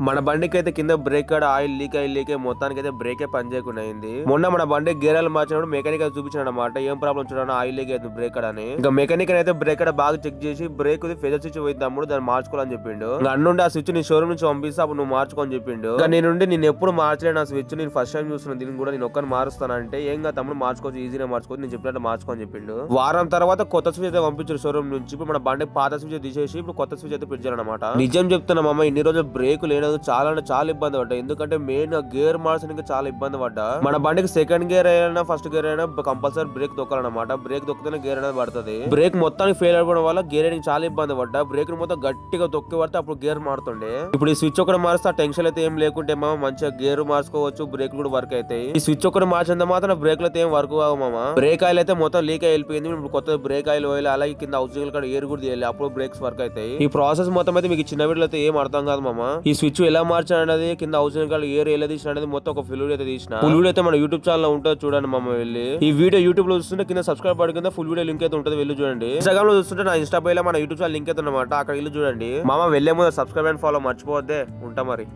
మన బండికి అయితే కింద బ్రేక్ కాడ ఆయిల్ లీక్ మొత్తానికి అయితే బ్రేకే పని చేయకుండా అయింది. మొన్న మన బండి గేరాలు మార్చినప్పుడు మెకానిక్ అయితే చూపించాడు అనమాట, ఏం ప్రాబ్లం చూడడం ఆయిల్ లీక్ అయితే బ్రేక్ అని. ఇంకా మెకానిక్ అయితే బ్రేక్ కాడ బాగా చెక్ చేసి బ్రేక్ ఫెజర్ స్విచ్ పోయింది తమ్ముడు, దాన్ని మార్చుకోవాలని చెప్పిండు. ఇంకా అన్నుండి ఆ స్విచ్ నీ షోరూమ్ నుంచి పంపిస్తే అప్పుడు నువ్వు మార్చుకోని చెప్పిండు. ఇంకా నేను ఎప్పుడు మార్చలేను ఆ స్విచ్, నేను ఫస్ట్ టైం చూస్తున్నాను, దీన్ని కూడా నేను ఒక్కని మారుస్తానంటే ఏం కాదు తమ్ముడు మార్చుకోవచ్చు, ఈజీగా మార్చుకోవచ్చు, నేను చెప్పినట్టు మార్చుకోని చెప్పిండు. వారం తర్వాత కొత్త స్విచ్ అయితే పంపించారు షోరూమ్ నుంచి. ఇప్పుడు మన బండి పాత స్విచ్ తీసేసి ఇప్పుడు కొత్త స్విచ్ అయితే పెట్టారనమాట. నిజం చెప్తున్నా మామ, ఇన్ని రోజులు బ్రేక్ లేదు, చాలా అంటే చాలా ఇబ్బంది పడ్డా. ఎందుకంటే మెయిన్ గేర్ మార్చడానికి చాలా ఇబ్బంది పడ్డా. మన బండికి సెకండ్ గేర్ అయినా ఫస్ట్ గేర్ అయినా కంపల్సరీ బ్రేక్ దొక్కాలన్నమాట. బ్రేక్ దొక్కితేనే గేర్ అనేది పడుతుంది. బ్రేక్ మొత్తానికి ఫెయిల్ అయిపోవడం వల్ల గేర్ చాలా ఇబ్బంది పడ్డా. బ్రేక్ మొత్తం గట్టిగా తొక్కి పడితే అప్పుడు గేర్ మారుతుండే. ఇప్పుడు ఈ స్విచ్ ఒకటి మారిస్తే ఆ టెన్షన్ అయితే ఏం లేకుంటే మామ మంచిగా గేర్ మార్చుకోవచ్చు, బ్రేక్ కూడా వర్క్ అవుతాయి. ఈ స్విచ్ ఒకటి మార్చినంత మాత్రం బ్రేక్ అయితే ఏం వర్క్ కావు మామ. బ్రేక్ ఆయిల్ అయితే మొత్తం లీక్ అయిపోయింది. ఇప్పుడు కొత్త బ్రేక్ ఆయిల్ పోయాలి, అలాగే కింద హౌసింగ్ కూడా ఎయిర్ కూడా తీయాలి, అప్పుడు బ్రేక్స్ వర్క్ అవుతాయి. ఈ ప్రాసెస్ మొత్తం అయితే మీకు చిన్న వీడియో అయితే ఏం అర్థం కాదు మామ. ఈ స్విచ్ ఎలా మార్చాలనేది, కింద హౌసింగ్ కార్డు ఎయిర్ ఎలా తీసిన అనేది మొత్తం ఒక ఫుల్ వీడియో అయితే తీసిన. ఫుల్ వీడియో అయితే మన యూట్యూబ్ ఛానల్ లో ఉంటుంది, చూడండి మామ వెళ్ళి. ఈ వీడియో యూట్యూబ్ లో చూస్తుంటే కింద సబ్స్క్రైబ్ పడి కింద ఫుల్ వీడియో లింక్ అయితే ఉంటుంది, వెళ్ళి చూడండి. ఇన్స్టాగ్రామ్ లో చూస్తుంటే నా ఇన్స్టా పై మన యూట్యూబ్ ఛానల్ లింక్ అయితే అనమాట, అక్కడ వెళ్ళి చూడండి. మామ వెళ్ళే ముందు సబ్స్క్రైబ్ అండ్ ఫాలో మర్చిపోవద్దే. ఉంటా మరి.